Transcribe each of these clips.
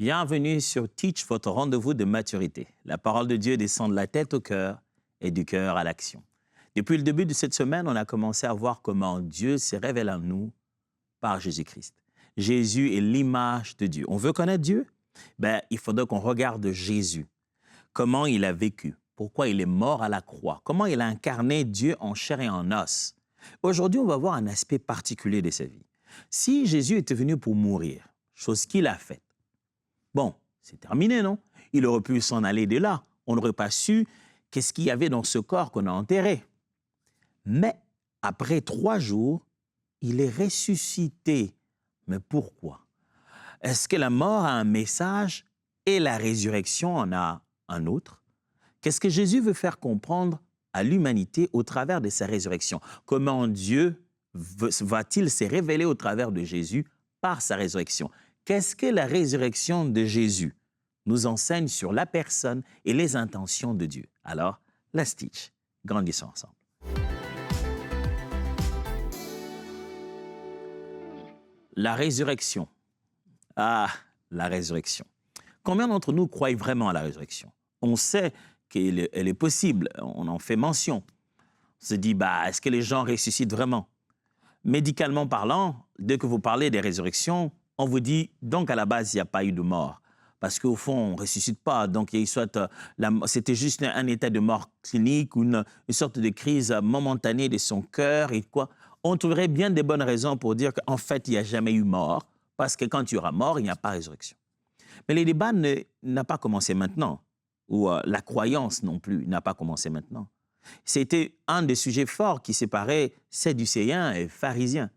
Bienvenue sur Teach, votre rendez-vous de maturité. La parole de Dieu descend de la tête au cœur et du cœur à l'action. Depuis le début de cette semaine, on a commencé à voir comment Dieu s'est révélé à nous par Jésus-Christ. Jésus est l'image de Dieu. On veut connaître Dieu? Il faudra qu'on regarde Jésus. Comment il a vécu? Pourquoi il est mort à la croix? Comment il a incarné Dieu en chair et en os? Aujourd'hui, on va voir un aspect particulier de sa vie. Si Jésus était venu pour mourir, chose qu'il a faite, bon, c'est terminé, non? Il aurait pu s'en aller de là. On n'aurait pas su qu'est-ce qu'il y avait dans ce corps qu'on a enterré. Mais après 3 jours, il est ressuscité. Mais pourquoi? Est-ce que la mort a un message et la résurrection en a un autre? Qu'est-ce que Jésus veut faire comprendre à l'humanité au travers de sa résurrection? Comment Dieu va-t-il se révéler au travers de Jésus par sa résurrection? Qu'est-ce que la résurrection de Jésus nous enseigne sur la personne et les intentions de Dieu? Alors, let's teach. Grandissons ensemble. La résurrection. Ah, la résurrection. Combien d'entre nous croient vraiment à la résurrection? On sait qu'elle est possible, on en fait mention. On se dit, est-ce que les gens ressuscitent vraiment? Médicalement parlant, dès que vous parlez des résurrections, on vous dit, donc à la base, il n'y a pas eu de mort. Parce qu'au fond, on ne ressuscite pas. Donc, c'était juste un état de mort clinique ou une sorte de crise momentanée de son cœur et quoi. On trouverait bien des bonnes raisons pour dire qu'en fait, il n'y a jamais eu mort. Parce que quand il y aura mort, il n'y a pas résurrection. Mais le débat n'a pas commencé maintenant. Ou la croyance non plus n'a pas commencé maintenant. C'était un des sujets forts qui séparait sadducéens et pharisiens.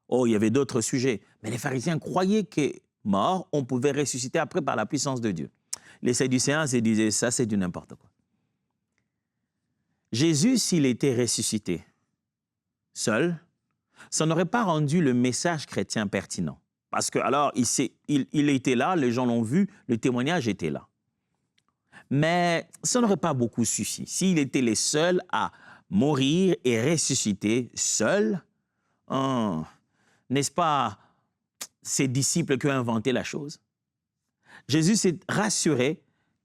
Oh, il y avait d'autres sujets. Mais les pharisiens croyaient que mort, on pouvait ressusciter après par la puissance de Dieu. Les sadducéens se disaient, ça c'est du n'importe quoi. Jésus, s'il était ressuscité seul, ça n'aurait pas rendu le message chrétien pertinent. Parce que alors, il était là, les gens l'ont vu, le témoignage était là. Mais ça n'aurait pas beaucoup suffi. S'il était les seuls à mourir et ressusciter seul, n'est-ce pas ses disciples qui ont inventé la chose? Jésus s'est rassuré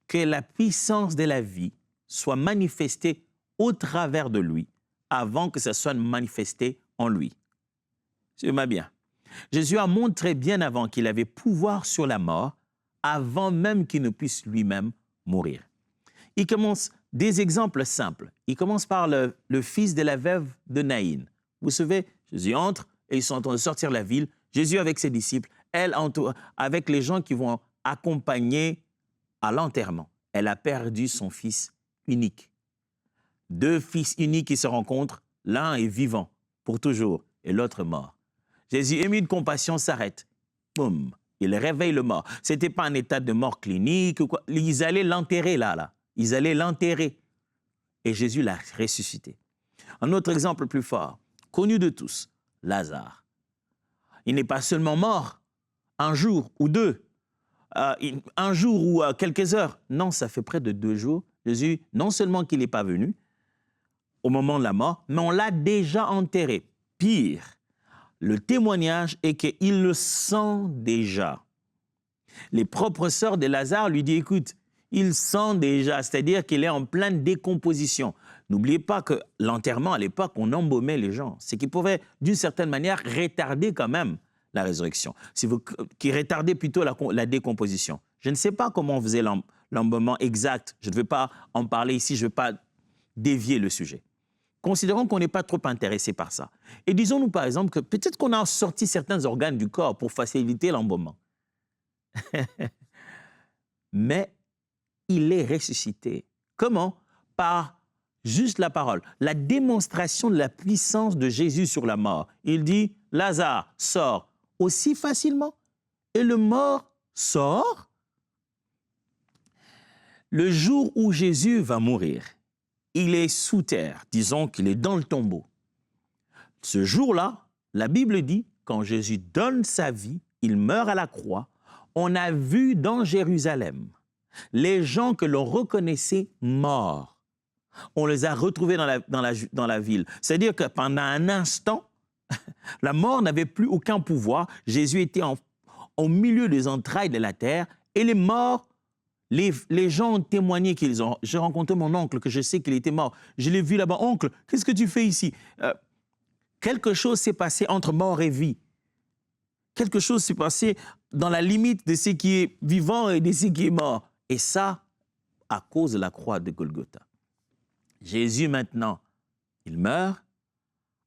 que la puissance de la vie soit manifestée au travers de lui avant que ça soit manifesté en lui. Suivez-moi bien. Jésus a montré bien avant qu'il avait pouvoir sur la mort, avant même qu'il ne puisse lui-même mourir. Il commence des exemples simples. Il commence par le fils de la veuve de Naïn. Vous savez, Jésus entre et ils sont en train de sortir de la ville. Jésus avec ses disciples, elle avec les gens qui vont accompagner à l'enterrement. Elle a perdu son fils unique. 2 fils uniques qui se rencontrent, l'un est vivant pour toujours et l'autre mort. Jésus, ému de compassion, s'arrête. Boum, il réveille le mort. Ce n'était pas un état de mort clinique ou quoi. Ils allaient l'enterrer là. Ils allaient l'enterrer. Et Jésus l'a ressuscité. Un autre exemple plus fort, connu de tous, Lazare. Il n'est pas seulement mort un jour ou 2, un jour ou quelques heures. Non, ça fait près de 2 jours. Jésus, non seulement qu'il n'est pas venu au moment de la mort, mais on l'a déjà enterré. Pire, le témoignage est qu'il le sent déjà. Les propres sœurs de Lazare lui disent, écoute, il sent déjà, c'est-à-dire qu'il est en pleine décomposition. N'oubliez pas que l'enterrement, à l'époque, on embaumait les gens. Ce qui pouvait, d'une certaine manière, retarder quand même la résurrection. Qui retardait plutôt la décomposition. Je ne sais pas comment on faisait l'embaumement exact. Je ne vais pas en parler ici, je ne vais pas dévier le sujet. Considérons qu'on n'est pas trop intéressé par ça. Et disons-nous par exemple que peut-être qu'on a sorti certains organes du corps pour faciliter l'embaumement. Mais il est ressuscité. Comment? Par juste la parole. La démonstration de la puissance de Jésus sur la mort. Il dit, Lazare, sors aussi facilement. Et le mort sort. Le jour où Jésus va mourir, il est sous terre, disons qu'il est dans le tombeau. Ce jour-là, la Bible dit, quand Jésus donne sa vie, il meurt à la croix, on a vu dans Jérusalem les gens que l'on reconnaissait morts. On les a retrouvés dans la ville. C'est-à-dire que pendant un instant, la mort n'avait plus aucun pouvoir. Jésus était au milieu des entrailles de la terre Et les morts, les gens ont témoigné qu'ils ont. J'ai rencontré mon oncle, que je sais qu'il était mort. Je l'ai vu là-bas. Oncle, qu'est-ce que tu fais ici? Quelque chose s'est passé entre mort et vie. Quelque chose s'est passé dans la limite de ce qui est vivant et de ce qui est mort. Et ça, à cause de la croix de Golgotha. Jésus, maintenant, il meurt.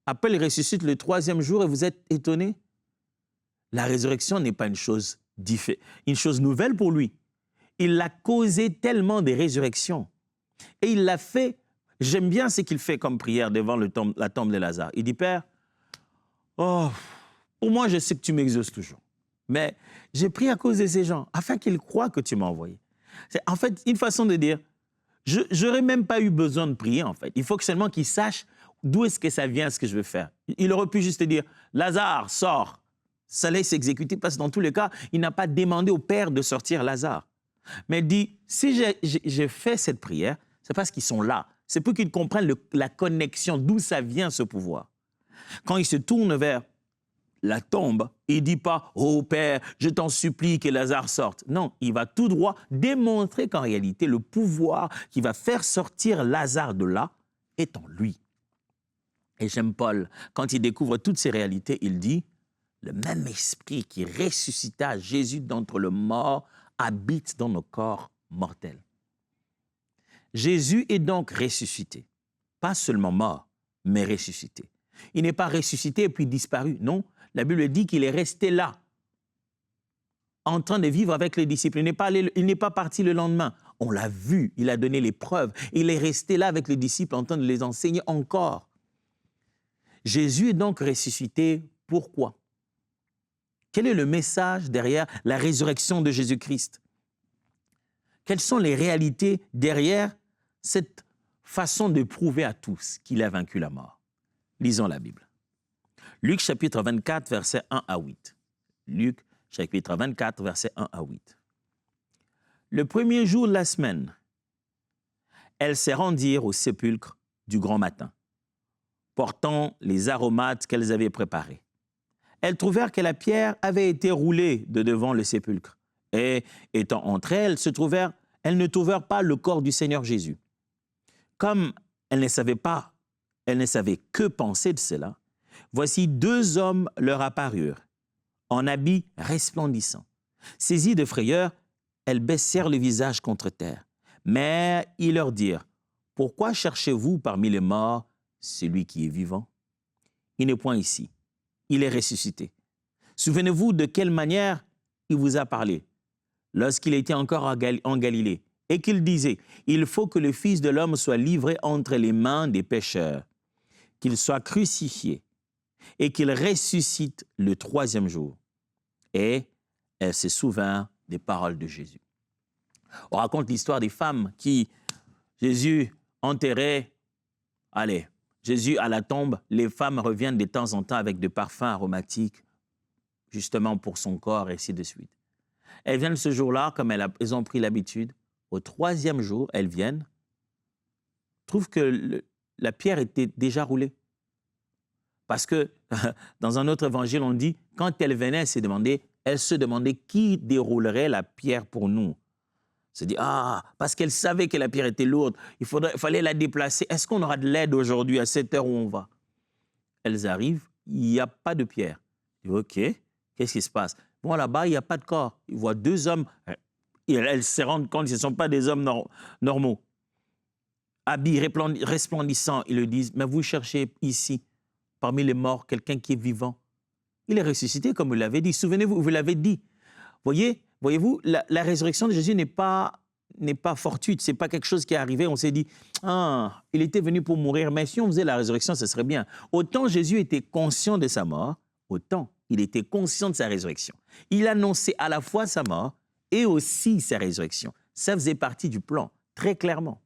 Après, il ressuscite le 3e jour et vous êtes étonnés? La résurrection n'est pas une chose nouvelle pour lui. Il a causé tellement de résurrections. Et il l'a fait. J'aime bien ce qu'il fait comme prière devant la tombe de Lazare. Il dit, Père, oh, pour moi, je sais que tu m'exauces toujours. Mais j'ai prié à cause de ces gens, afin qu'ils croient que tu m'as envoyé. C'est en fait une façon de dire, je n'aurais même pas eu besoin de prier, en fait. Il faut seulement qu'ils sachent d'où est-ce que ça vient, ce que je veux faire. Il aurait pu juste dire, Lazare, sors. Ça allait s'exécuter parce que dans tous les cas, il n'a pas demandé au Père de sortir Lazare. Mais il dit, si j'ai fait cette prière, c'est parce qu'ils sont là. C'est pour qu'ils comprennent la connexion, d'où ça vient ce pouvoir. Quand il se tourne vers la tombe, il ne dit pas « Oh Père, je t'en supplie que Lazare sorte ». Non, il va tout droit démontrer qu'en réalité, le pouvoir qui va faire sortir Lazare de là est en lui. Et j'aime Paul, quand il découvre toutes ces réalités, il dit « Le même esprit qui ressuscita Jésus d'entre les morts habite dans nos corps mortels. » Jésus est donc ressuscité, pas seulement mort, mais ressuscité. Il n'est pas ressuscité et puis disparu, non. La Bible dit qu'il est resté là, en train de vivre avec les disciples. Il n'est pas parti le lendemain. On l'a vu, il a donné les preuves. Il est resté là avec les disciples en train de les enseigner encore. Jésus est donc ressuscité. Pourquoi? Quel est le message derrière la résurrection de Jésus-Christ? Quelles sont les réalités derrière cette façon de prouver à tous qu'il a vaincu la mort? Lisons la Bible. Luc chapitre 24, versets 1 à 8. Luc chapitre 24, versets 1 à 8. Le premier jour de la semaine, elles se rendirent au sépulcre du grand matin, portant les aromates qu'elles avaient préparés. Elles trouvèrent que la pierre avait été roulée de devant le sépulcre. Et, étant entre elles, elles ne trouvèrent pas le corps du Seigneur Jésus. Comme elles ne savaient que penser de cela, voici 2 hommes leur apparurent, en habits resplendissants. Saisies de frayeur, elles baissèrent le visage contre terre. Mais ils leur dirent, « Pourquoi cherchez-vous parmi les morts celui qui est vivant? Il n'est point ici, il est ressuscité. Souvenez-vous de quelle manière il vous a parlé lorsqu'il était encore en Galilée, et qu'il disait, « Il faut que le Fils de l'homme soit livré entre les mains des pécheurs, qu'il soit crucifié, et qu'il ressuscite le 3e jour. » Et elle se souvint des paroles de Jésus. On raconte l'histoire des femmes qui, Jésus enterrait, Jésus à la tombe, les femmes reviennent de temps en temps avec des parfums aromatiques, justement pour son corps, et ainsi de suite. Elles viennent ce jour-là, comme elles ont pris l'habitude. Au 3e jour, elles viennent, trouvent que la pierre était déjà roulée. Parce que dans un autre évangile, on dit, quand elles venaient se demandaient qui déroulerait la pierre pour nous. Se dit, parce qu'elles savaient que la pierre était lourde, il fallait la déplacer. Est-ce qu'on aura de l'aide aujourd'hui à cette heure où on va? Elles arrivent, il n'y a pas de pierre. Ils disent, OK, qu'est-ce qui se passe? Bon, là-bas, il n'y a pas de corps. Ils voient 2 hommes. Et elles se rendent compte que ce ne sont pas des hommes normaux. Habits resplendissants, ils le disent, mais vous cherchez ici, parmi les morts, quelqu'un qui est vivant. Il est ressuscité, comme vous l'avez dit. Souvenez-vous, vous l'avez dit. Voyez-vous, la résurrection de Jésus n'est pas fortuite. Ce n'est pas quelque chose qui est arrivé. On s'est dit, il était venu pour mourir, mais si on faisait la résurrection, ce serait bien. Autant Jésus était conscient de sa mort, autant il était conscient de sa résurrection. Il annonçait à la fois sa mort et aussi sa résurrection. Ça faisait partie du plan, très clairement.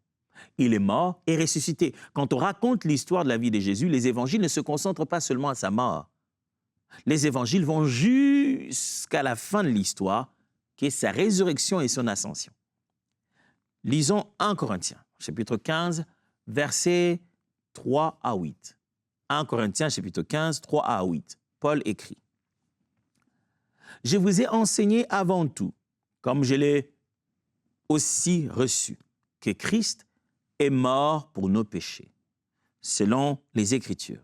Il est mort et ressuscité. Quand on raconte l'histoire de la vie de Jésus, les évangiles ne se concentrent pas seulement à sa mort. Les évangiles vont jusqu'à la fin de l'histoire, qui est sa résurrection et son ascension. Lisons 1 Corinthiens, chapitre 15, versets 3 à 8. 1 Corinthiens, chapitre 15, 3 à 8. Paul écrit, « Je vous ai enseigné avant tout, comme je l'ai aussi reçu, que Christ est mort pour nos péchés, selon les Écritures,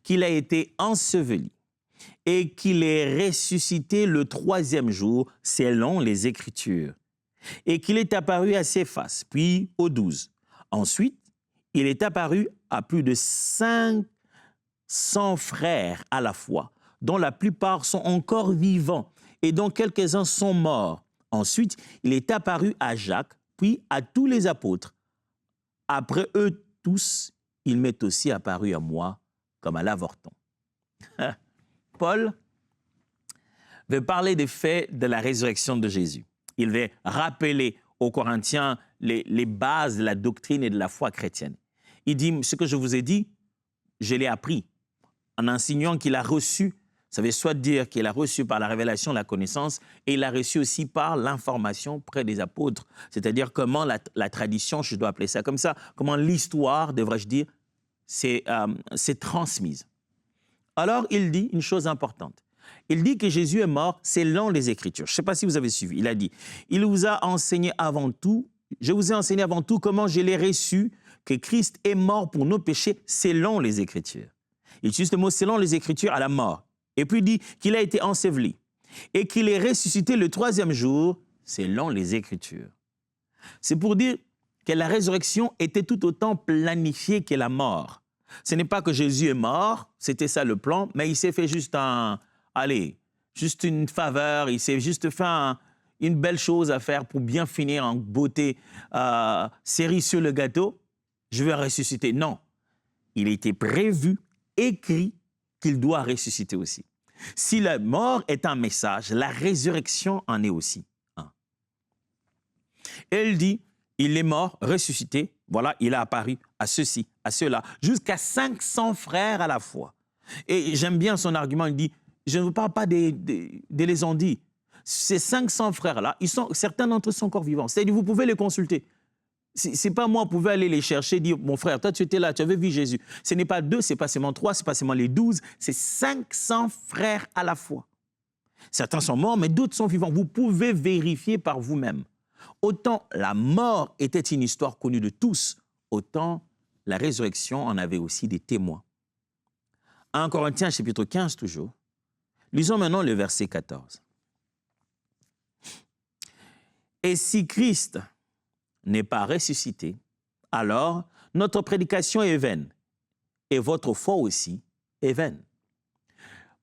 qu'il a été enseveli et qu'il est ressuscité le 3e jour, selon les Écritures, et qu'il est apparu à Céphas, puis aux 12. Ensuite, il est apparu à plus de 500 frères à la fois, dont la plupart sont encore vivants et dont quelques-uns sont morts. Ensuite, il est apparu à Jacques, puis à tous les apôtres. Après eux tous, il m'est aussi apparu à moi comme à l'avorton. Paul veut parler des faits de la résurrection de Jésus. Il veut rappeler aux Corinthiens les bases de la doctrine et de la foi chrétienne. Il dit, ce que je vous ai dit, je l'ai appris en enseignant qu'il a reçu. Ça veut soit dire qu'il a reçu par la révélation la connaissance et il a reçu aussi par l'information près des apôtres. C'est-à-dire comment la tradition, je dois appeler ça comme ça, comment l'histoire, devrais-je dire, c'est transmise. Alors, il dit une chose importante. Il dit que Jésus est mort selon les Écritures. Je ne sais pas si vous avez suivi. Il a dit, il vous a enseigné avant tout, je vous ai enseigné avant tout comment je l'ai reçu, que Christ est mort pour nos péchés selon les Écritures. Il utilise le mot selon les Écritures à la mort. Et puis il dit qu'il a été enseveli et qu'il est ressuscité le 3e jour selon les Écritures. C'est pour dire que la résurrection était tout autant planifiée que la mort. Ce n'est pas que Jésus est mort, c'était ça le plan, mais il s'est fait juste juste une faveur, il s'est juste fait une belle chose à faire pour bien finir en beauté, cerise sur le gâteau, je vais ressusciter. Non, il était prévu, écrit, qu'il doit ressusciter aussi. Si la mort est un message, la résurrection en est aussi un. Elle dit, il est mort, ressuscité, voilà, il a apparu à ceux-ci, à ceux-là, jusqu'à 500 frères à la fois. Et j'aime bien son argument, il dit, je ne vous parle pas des lésandis. Ces 500 frères-là, certains d'entre eux sont encore vivants. C'est-à-dire, vous pouvez les consulter. Ce n'est pas moi, vous pouvez aller les chercher, dire, mon frère, toi tu étais là, tu avais vu Jésus. Ce n'est pas 2, ce n'est pas seulement 3, ce n'est pas seulement les 12, c'est 500 frères à la fois. Certains sont morts, mais d'autres sont vivants. Vous pouvez vérifier par vous-même. Autant la mort était une histoire connue de tous, autant la résurrection en avait aussi des témoins. 1 Corinthiens chapitre 15 toujours. Lisons maintenant le verset 14. Et si Christ n'est pas ressuscité, alors notre prédication est vaine et votre foi aussi est vaine.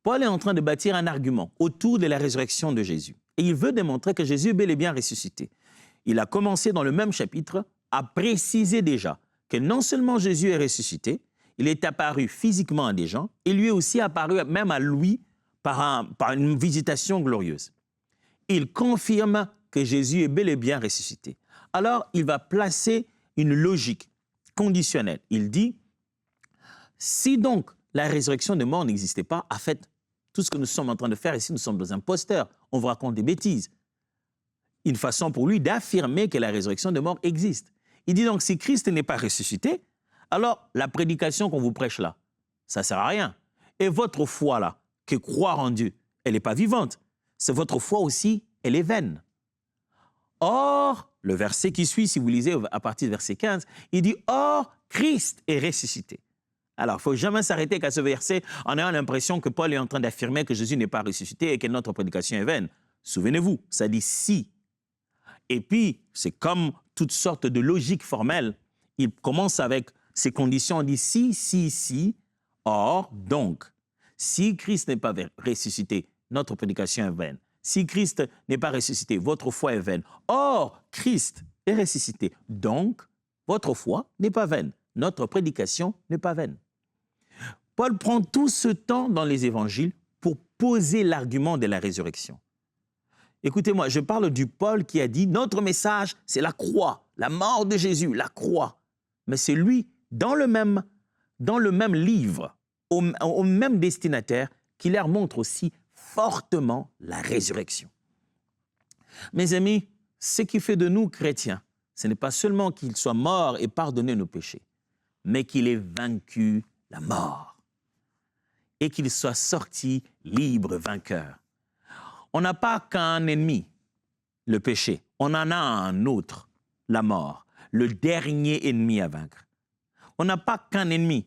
Paul est en train de bâtir un argument autour de la résurrection de Jésus. Et il veut démontrer que Jésus est bel et bien ressuscité. Il a commencé dans le même chapitre à préciser déjà que non seulement Jésus est ressuscité, il est apparu physiquement à des gens, il lui est aussi apparu même à lui par une visitation glorieuse. Il confirme que Jésus est bel et bien ressuscité. Alors, il va placer une logique conditionnelle. Il dit, si donc la résurrection des morts n'existait pas, en fait, tout ce que nous sommes en train de faire ici, nous sommes des imposteurs, on vous raconte des bêtises. Une façon pour lui d'affirmer que la résurrection des morts existe. Il dit donc, si Christ n'est pas ressuscité, alors la prédication qu'on vous prêche là, ça ne sert à rien. Et votre foi là, que croire en Dieu, elle n'est pas vivante. C'est votre foi aussi, elle est vaine. Or, le verset qui suit, si vous lisez à partir du verset 15, il dit « Or, Christ est ressuscité ». Alors, il ne faut jamais s'arrêter qu'à ce verset en ayant l'impression que Paul est en train d'affirmer que Jésus n'est pas ressuscité et que notre prédication est vaine. Souvenez-vous, ça dit « si ». Et puis, c'est comme toutes sortes de logiques formelles. Il commence avec ces conditions, on dit « si, si, si ». Or, donc, si Christ n'est pas ressuscité, notre prédication est vaine. Si Christ n'est pas ressuscité, votre foi est vaine. Or, Christ est ressuscité. Donc, votre foi n'est pas vaine. Notre prédication n'est pas vaine. Paul prend tout ce temps dans les évangiles pour poser l'argument de la résurrection. Écoutez-moi, je parle du Paul qui a dit « Notre message, c'est la croix, la mort de Jésus, la croix. » Mais c'est lui, dans le même livre, au même destinataire, qui leur montre aussi fortement la résurrection. Mes amis, ce qui fait de nous chrétiens, ce n'est pas seulement qu'il soit mort et pardonné nos péchés, mais qu'il ait vaincu la mort et qu'il soit sorti libre, vainqueur. On n'a pas qu'un ennemi, le péché. On en a un autre, la mort, le dernier ennemi à vaincre. On n'a pas qu'un ennemi,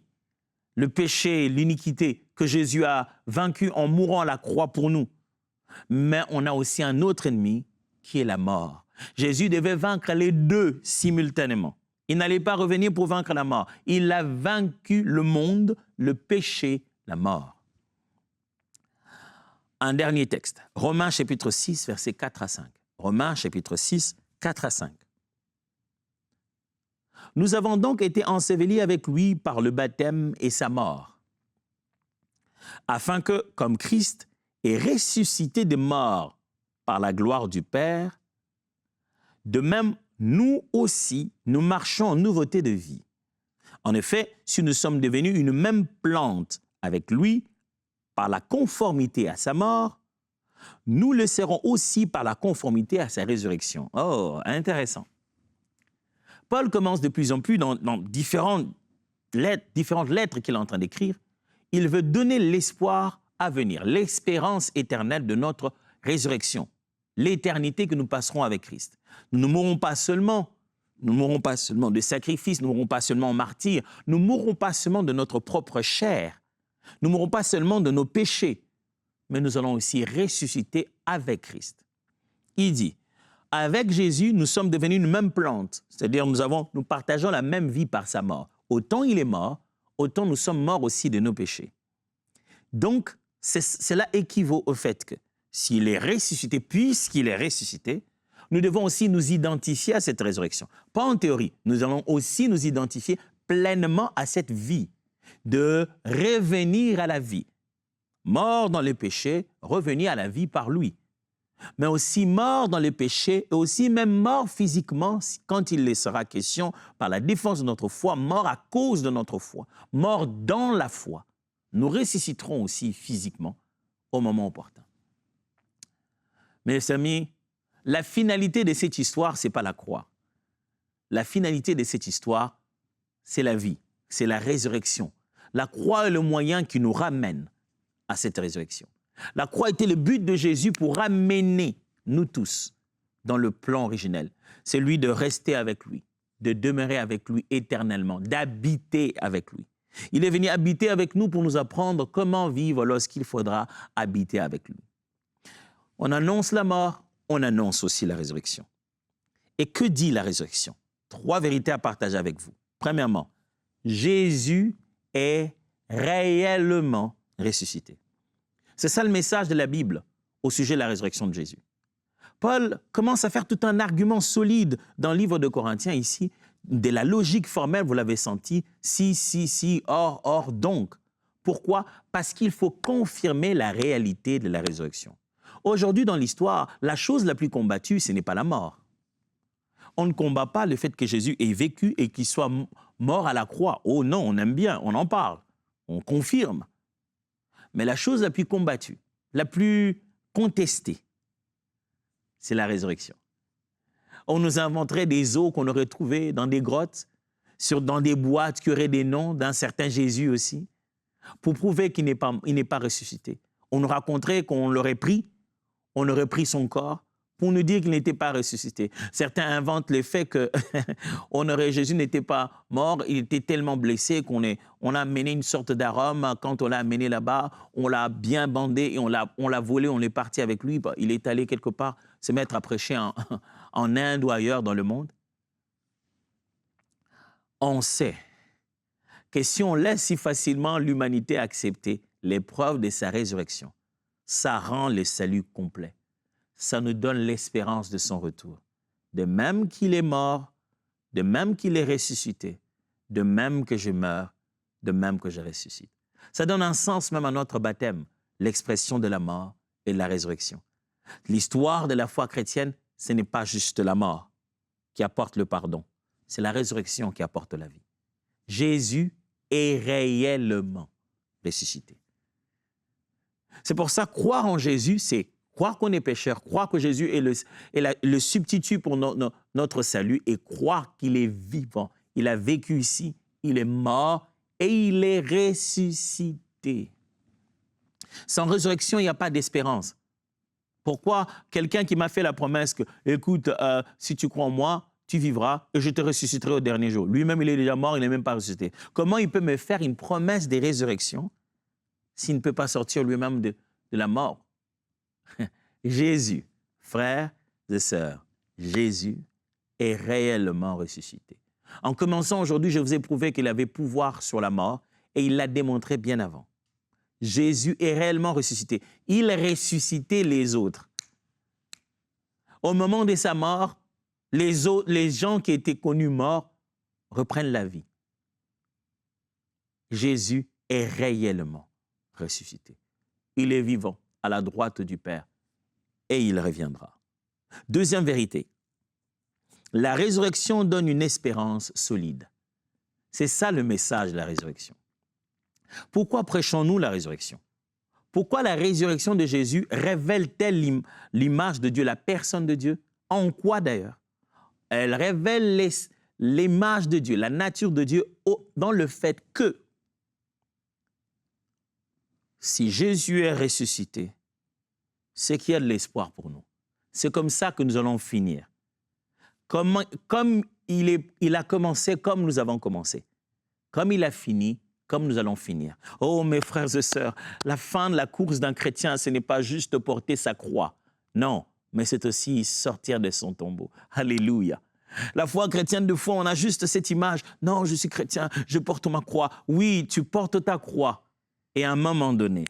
le péché, l'iniquité que Jésus a vaincu en mourant à la croix pour nous. Mais on a aussi un autre ennemi qui est la mort. Jésus devait vaincre les deux simultanément. Il n'allait pas revenir pour vaincre la mort. Il a vaincu le monde, le péché, la mort. Un dernier texte, Romains chapitre 6, versets 4 à 5. Romains chapitre 6, 4 à 5. Nous avons donc été ensevelis avec lui par le baptême et sa mort, afin que, comme Christ est ressuscité des morts par la gloire du Père, de même, nous aussi, nous marchons en nouveauté de vie. En effet, si nous sommes devenus une même plante avec lui, par la conformité à sa mort, nous le serons aussi par la conformité à sa résurrection. Oh, intéressant. Paul commence de plus en plus dans différentes lettres qu'il est en train d'écrire. Il veut donner l'espoir à venir, l'espérance éternelle de notre résurrection, l'éternité que nous passerons avec Christ. Nous ne mourrons pas seulement de sacrifices, nous ne mourrons pas seulement en martyrs, nous ne mourrons pas seulement de notre propre chair, nous ne mourrons pas seulement de nos péchés, mais nous allons aussi ressusciter avec Christ. Il dit, avec Jésus, nous sommes devenus une même plante, c'est-à-dire nous partageons la même vie par sa mort. Autant il est mort, autant nous sommes morts aussi de nos péchés. Donc, cela équivaut au fait que s'il est ressuscité, puisqu'il est ressuscité, nous devons aussi nous identifier à cette résurrection. Pas en théorie, nous allons aussi nous identifier pleinement à cette vie, de revenir à la vie. Mort dans le péché, revenir à la vie par lui. Mais aussi mort dans le péché et aussi même mort physiquement quand il les sera question par la défense de notre foi, mort à cause de notre foi, mort dans la foi. Nous ressusciterons aussi physiquement au moment opportun. Mes amis, la finalité de cette histoire, ce n'est pas la croix. La finalité de cette histoire, c'est la vie, c'est la résurrection. La croix est le moyen qui nous ramène à cette résurrection. La croix était le but de Jésus pour ramener nous tous dans le plan originel. C'est lui de rester avec lui, de demeurer avec lui éternellement, d'habiter avec lui. Il est venu habiter avec nous pour nous apprendre comment vivre lorsqu'il faudra habiter avec lui. On annonce la mort, on annonce aussi la résurrection. Et que dit la résurrection? 3 vérités à partager avec vous. Premièrement, Jésus est réellement ressuscité. C'est ça le message de la Bible au sujet de la résurrection de Jésus. Paul commence à faire tout un argument solide dans le livre de Corinthiens ici, de la logique formelle, vous l'avez senti, si, or, donc. Pourquoi? Parce qu'il faut confirmer la réalité de la résurrection. Aujourd'hui, dans l'histoire, la chose la plus combattue, ce n'est pas la mort. On ne combat pas le fait que Jésus ait vécu et qu'il soit mort à la croix. Oh non, on aime bien, on en parle, on confirme. Mais la chose la plus combattue, la plus contestée, c'est la résurrection. On nous inventerait des os qu'on aurait trouvés dans des grottes, dans des boîtes qui auraient des noms d'un certain Jésus aussi, pour prouver qu'il n'est pas ressuscité. On nous raconterait qu'on l'aurait pris, on aurait pris son corps pour nous dire qu'il n'était pas ressuscité. Certains inventent le fait que Jésus n'était pas mort, il était tellement blessé qu'on a amené une sorte d'arôme. Quand on l'a amené là-bas, on l'a bien bandé et on l'a volé, on est parti avec lui. Il est allé quelque part se mettre à prêcher en Inde ou ailleurs dans le monde. On sait que si on laisse si facilement l'humanité accepter l'épreuve de sa résurrection, ça rend le salut complet. Ça nous donne l'espérance de son retour. De même qu'il est mort, de même qu'il est ressuscité, de même que je meurs, de même que je ressuscite. Ça donne un sens même à notre baptême, l'expression de la mort et de la résurrection. L'histoire de la foi chrétienne, ce n'est pas juste la mort qui apporte le pardon, c'est la résurrection qui apporte la vie. Jésus est réellement ressuscité. C'est pour ça, croire en Jésus, c'est croire qu'on est pécheur, croire que Jésus est le substitut pour notre salut et croire qu'il est vivant. Il a vécu ici, il est mort et il est ressuscité. Sans résurrection, il n'y a pas d'espérance. Pourquoi quelqu'un qui m'a fait la promesse que, écoute, si tu crois en moi, tu vivras et je te ressusciterai au dernier jour. Lui-même, il est déjà mort, il n'est même pas ressuscité. Comment il peut me faire une promesse de résurrection s'il ne peut pas sortir lui-même de la mort? Jésus, frères et sœurs, Jésus est réellement ressuscité. En commençant aujourd'hui, je vous ai prouvé qu'il avait pouvoir sur la mort et il l'a démontré bien avant. Jésus est réellement ressuscité. Il ressuscitait les autres. Au moment de sa mort, les gens qui étaient connus morts reprennent la vie. Jésus est réellement ressuscité. Il est vivant à la droite du Père et il reviendra. Deuxième vérité, la résurrection donne une espérance solide. C'est ça le message de la résurrection. Pourquoi prêchons-nous la résurrection? Pourquoi la résurrection de Jésus révèle-t-elle l'image de Dieu, la personne de Dieu? En quoi d'ailleurs? Elle révèle l'image de Dieu, la nature de Dieu dans le fait que si Jésus est ressuscité, c'est qu'il y a de l'espoir pour nous. C'est comme ça que nous allons finir. Comme il a commencé, comme nous avons commencé. Comme il a fini, comme nous allons finir. Oh, mes frères et sœurs, la fin de la course d'un chrétien, ce n'est pas juste porter sa croix. Non, mais c'est aussi sortir de son tombeau. Alléluia. La foi chrétienne, de foi, on a juste cette image. Non, je suis chrétien, je porte ma croix. Oui, tu portes ta croix. Et à un moment donné,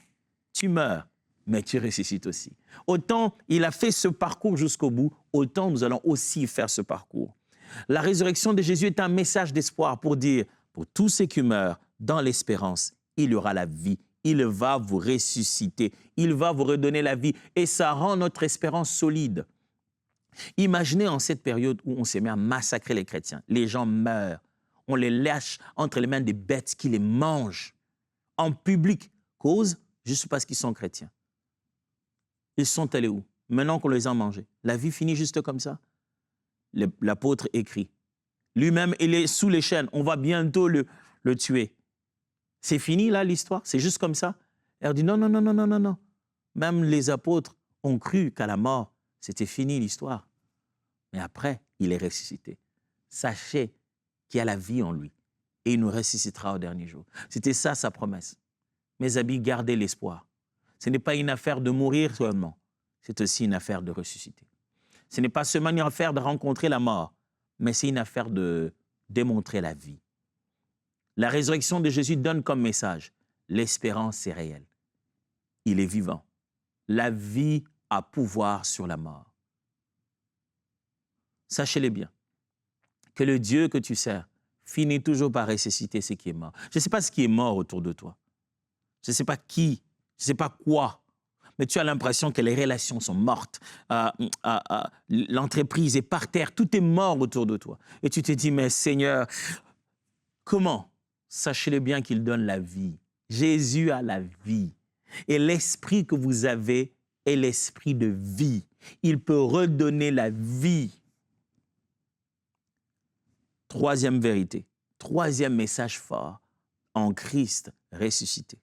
tu meurs, mais tu ressuscites aussi. Autant il a fait ce parcours jusqu'au bout, autant nous allons aussi faire ce parcours. La résurrection de Jésus est un message d'espoir pour dire, pour tous ceux qui meurent, dans l'espérance, il y aura la vie. Il va vous ressusciter. Il va vous redonner la vie. Et ça rend notre espérance solide. Imaginez en cette période où on s'est mis à massacrer les chrétiens. Les gens meurent. On les lâche entre les mains des bêtes qui les mangent en public. Cause, juste parce qu'ils sont chrétiens. Ils sont allés où? Maintenant qu'on les a mangés. La vie finit juste comme ça. L'apôtre écrit. Lui-même, il est sous les chaînes. On va bientôt le tuer. C'est fini là l'histoire? C'est juste comme ça? Elle dit non, non, non, non, non, non, non. Même les apôtres ont cru qu'à la mort, c'était fini l'histoire. Mais après, il est ressuscité. Sachez qu'il y a la vie en lui et il nous ressuscitera au dernier jour. C'était ça sa promesse. Mes amis, gardez l'espoir. Ce n'est pas une affaire de mourir seulement, c'est aussi une affaire de ressusciter. Ce n'est pas seulement une affaire de rencontrer la mort, mais c'est une affaire de démontrer la vie. La résurrection de Jésus donne comme message, l'espérance est réelle. Il est vivant. La vie a pouvoir sur la mort. Sachez-le bien, que le Dieu que tu sers finit toujours par ressusciter ce qui est mort. Je ne sais pas ce qui est mort autour de toi. Je ne sais pas qui, je ne sais pas quoi, mais tu as l'impression que les relations sont mortes. L'entreprise est par terre, tout est mort autour de toi. Et tu te dis, mais Seigneur, comment? Sachez-le bien qu'il donne la vie. Jésus a la vie. Et l'esprit que vous avez est l'esprit de vie. Il peut redonner la vie. Troisième vérité, troisième message fort en Christ ressuscité,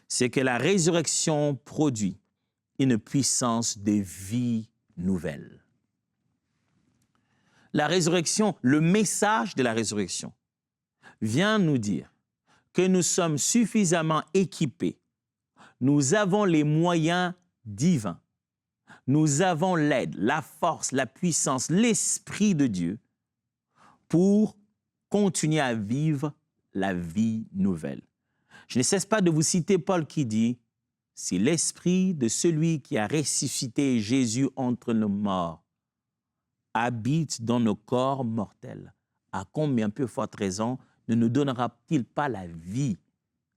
c'est que la résurrection produit une puissance de vie nouvelle. La résurrection, le message de la résurrection vient nous dire que nous sommes suffisamment équipés, nous avons les moyens divins, nous avons l'aide, la force, la puissance, l'Esprit de Dieu pour continuer à vivre la vie nouvelle. Je ne cesse pas de vous citer Paul qui dit « Si l'Esprit de celui qui a ressuscité Jésus entre nos morts habite dans nos corps mortels, à combien peu forte raison ne nous donnera-t-il pas la vie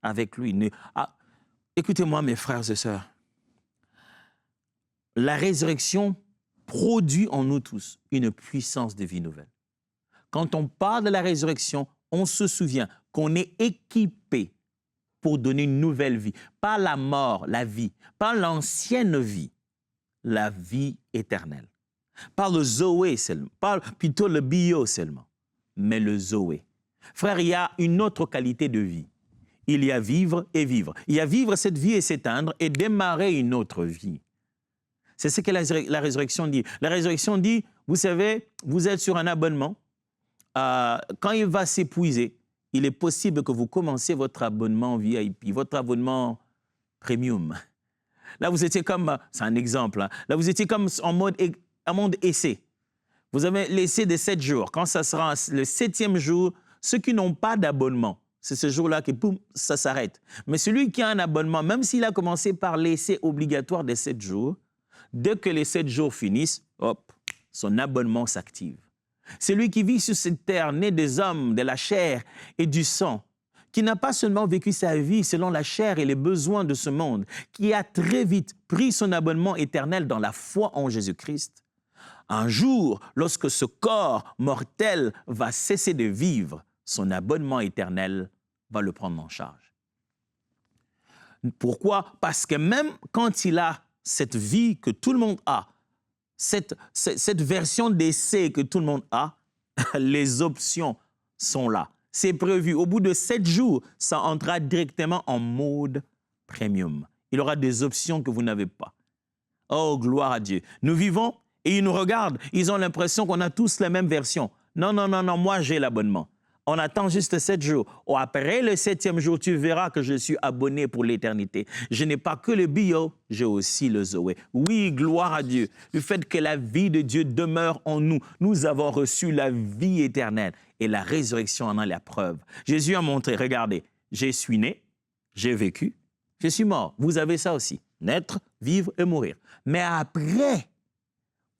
avec lui ?» Écoutez-moi, mes frères et sœurs. La résurrection produit en nous tous une puissance de vie nouvelle. Quand on parle de la résurrection, on se souvient qu'on est équipé pour donner une nouvelle vie. Pas la mort, la vie. Pas l'ancienne vie, la vie éternelle. Pas le Zoé seulement, pas plutôt le bio seulement, mais le Zoé. Frère, il y a une autre qualité de vie. Il y a vivre et vivre. Il y a vivre cette vie et s'éteindre et démarrer une autre vie. C'est ce que la résurrection dit. La résurrection dit, vous savez, vous êtes sur un abonnement. Quand il va s'épuiser, il est possible que vous commenciez votre abonnement VIP, votre abonnement premium. Là, vous étiez comme, c'est un exemple, hein, là, vous étiez comme en mode essai. Vous avez l'essai de 7 jours. Quand ça sera le 7e jour, ceux qui n'ont pas d'abonnement, c'est ce jour-là que, boum, ça s'arrête. Mais celui qui a un abonnement, même s'il a commencé par l'essai obligatoire des 7 jours, dès que les 7 jours finissent, hop, son abonnement s'active. Celui qui vit sur cette terre, né des hommes, de la chair et du sang, qui n'a pas seulement vécu sa vie selon la chair et les besoins de ce monde, qui a très vite pris son abonnement éternel dans la foi en Jésus-Christ, un jour, lorsque ce corps mortel va cesser de vivre, son abonnement éternel va le prendre en charge. Pourquoi? Parce que même quand il a cette vie que tout le monde a, cette version d'essai que tout le monde a, les options sont là. C'est prévu. Au bout de 7 jours, ça entrera directement en mode premium. Il aura des options que vous n'avez pas. Oh, gloire à Dieu. Nous vivons et ils nous regardent. Ils ont l'impression qu'on a tous la même version. Non, non, non, non, moi j'ai l'abonnement. On attend juste 7 jours. Oh, après le 7e jour, tu verras que je suis abonné pour l'éternité. Je n'ai pas que le bio, j'ai aussi le Zoé. Oui, gloire à Dieu. Le fait que la vie de Dieu demeure en nous. Nous avons reçu la vie éternelle et la résurrection en est la preuve. Jésus a montré, regardez, je suis né, j'ai vécu, je suis mort. Vous avez ça aussi, naître, vivre et mourir. Mais après,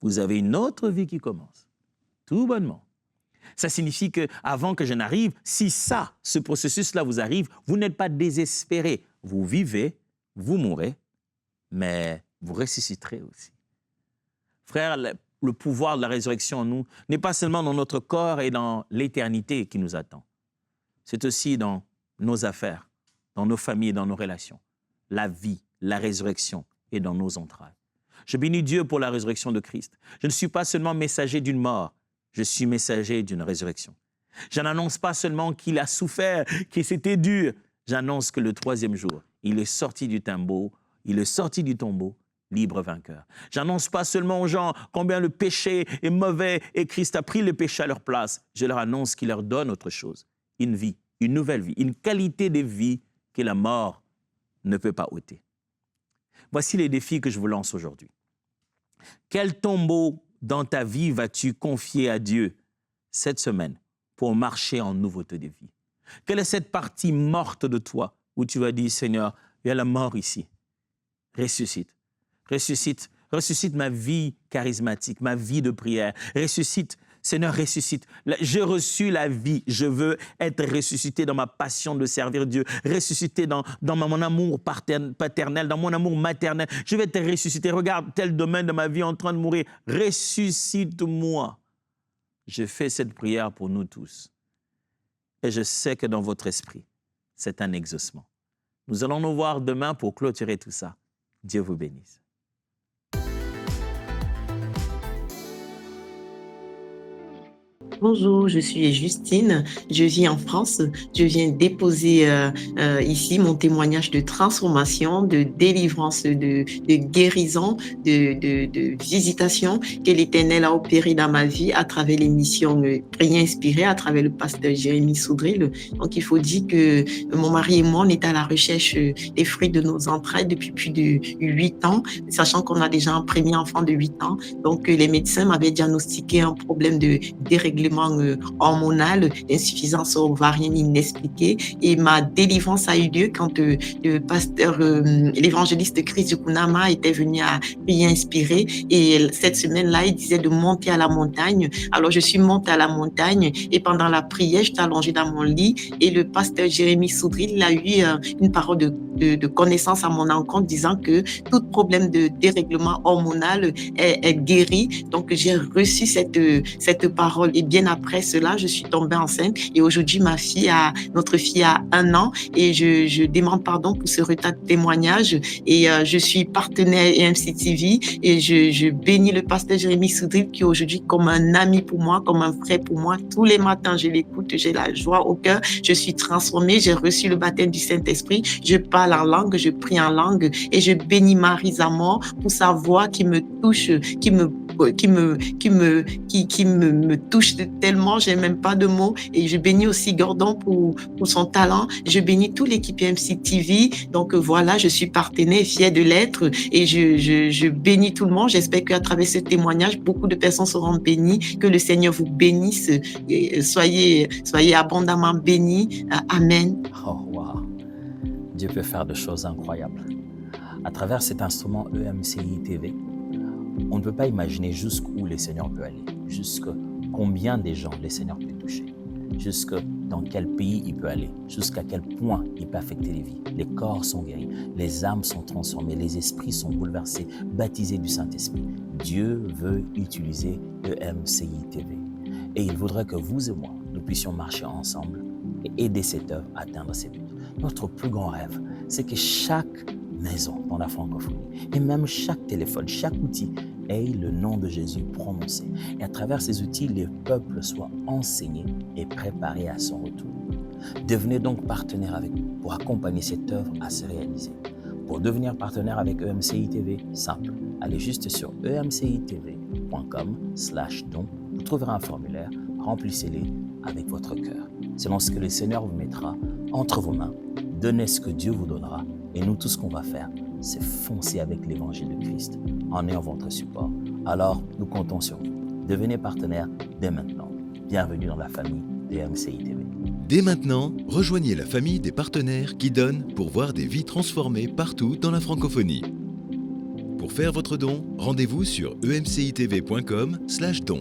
vous avez une autre vie qui commence, tout bonnement. Ça signifie qu'avant que je n'arrive, si ce processus-là vous arrive, vous n'êtes pas désespéré. Vous vivez, vous mourrez, mais vous ressusciterez aussi. Frère, le pouvoir de la résurrection en nous n'est pas seulement dans notre corps et dans l'éternité qui nous attend. C'est aussi dans nos affaires, dans nos familles et dans nos relations. La vie, la résurrection est dans nos entrailles. Je bénis Dieu pour la résurrection de Christ. Je ne suis pas seulement messager d'une mort, je suis messager d'une résurrection. Je n'annonce pas seulement qu'il a souffert, que c'était dur. J'annonce que le 3e jour, il est sorti du tombeau, libre vainqueur. J'annonce pas seulement aux gens combien le péché est mauvais et Christ a pris le péché à leur place. Je leur annonce qu'il leur donne autre chose, une vie, une nouvelle vie, une qualité de vie que la mort ne peut pas ôter. Voici les défis que je vous lance aujourd'hui. Quel tombeau dans ta vie vas-tu confier à Dieu cette semaine pour marcher en nouveauté de vie? Quelle est cette partie morte de toi où tu vas dire, Seigneur, il y a la mort ici. Ressuscite, ressuscite, ressuscite ma vie charismatique, ma vie de prière. Ressuscite, Seigneur, ressuscite. J'ai reçu la vie, je veux être ressuscité dans ma passion de servir Dieu, ressuscité dans mon amour paternel, dans mon amour maternel. Je vais être ressuscité. Regarde, tel domaine de ma vie est en train de mourir. Ressuscite-moi. Je fais cette prière pour nous tous. Et je sais que dans votre esprit, c'est un exaucement. Nous allons nous voir demain pour clôturer tout ça. Dieu vous bénisse. Bonjour, je suis Justine, je vis en France. Je viens déposer ici mon témoignage de transformation, de délivrance, de guérison, de visitation que l'Éternel a opéré dans ma vie à travers l'émission Prière inspirée, à travers le pasteur Jérémy Soudril. Donc il faut dire que mon mari et moi, on est à la recherche des fruits de nos entrailles depuis plus de 8 ans, sachant qu'on a déjà un premier enfant de 8 ans. Donc les médecins m'avaient diagnostiqué un problème de dérèglement hormonal, insuffisance ovarienne inexpliquée, et ma délivrance a eu lieu quand le pasteur, l'évangéliste Chris Yukunama était venu à Prière inspirée, et cette semaine-là, il disait de monter à la montagne. Alors je suis montée à la montagne, et pendant la prière, j'étais allongée dans mon lit, et le pasteur Jérémy Soudril, il a eu une parole de connaissance à mon encontre, disant que tout problème de dérèglement hormonal est guéri. Donc j'ai reçu cette parole. Et Et bien après cela, je suis tombée enceinte. Et aujourd'hui, notre fille a 1 an. Et je demande pardon pour ce retard de témoignage. Et je suis partenaire EMC TV. Et je bénis le pasteur Jérémy Soudril, qui est aujourd'hui comme un ami pour moi, comme un frère pour moi. Tous les matins, je l'écoute, j'ai la joie au cœur. Je suis transformée, j'ai reçu le baptême du Saint-Esprit. Je parle en langue, je prie en langue. Et je bénis Marie Zamor pour sa voix qui me touche, qui me touche tellement, j'ai même pas de mots. Et je bénis aussi Gordon pour son talent. Je bénis toute l'équipe MC TV. Donc voilà, je suis partenaire, fière de l'être, et je bénis tout le monde. J'espère qu'à travers ce témoignage, beaucoup de personnes seront bénies. Que le Seigneur vous bénisse. Soyez abondamment bénis. Amen. Oh, wow. Dieu peut faire des choses incroyables. À travers cet instrument EMCI TV, on ne peut pas imaginer jusqu'où le Seigneur peut aller, jusqu'à combien de gens le Seigneur peut toucher, jusqu'à dans quel pays il peut aller, jusqu'à quel point il peut affecter les vies. Les corps sont guéris, les âmes sont transformées, les esprits sont bouleversés, baptisés du Saint-Esprit. Dieu veut utiliser EMCI TV. Et il voudrait que vous et moi, nous puissions marcher ensemble et aider cette œuvre à atteindre ses buts. Notre plus grand rêve, c'est que chaque maison dans la francophonie et même chaque téléphone, chaque outil ait le nom de Jésus prononcé. Et à travers ces outils, les peuples soient enseignés et préparés à son retour. Devenez donc partenaire avec nous pour accompagner cette œuvre à se réaliser. Pour devenir partenaire avec EMCI TV, simple. Allez juste sur emcitv.com/don. Vous trouverez un formulaire, remplissez-le avec votre cœur. Selon ce que le Seigneur vous mettra entre vos mains, donnez ce que Dieu vous donnera. Et nous, tout ce qu'on va faire, c'est foncer avec l'évangile de Christ en ayant votre support. Alors, nous comptons sur vous. Devenez partenaire dès maintenant. Bienvenue dans la famille de EMCI TV. Dès maintenant, rejoignez la famille des partenaires qui donnent pour voir des vies transformées partout dans la francophonie. Pour faire votre don, rendez-vous sur emcitv.com/don.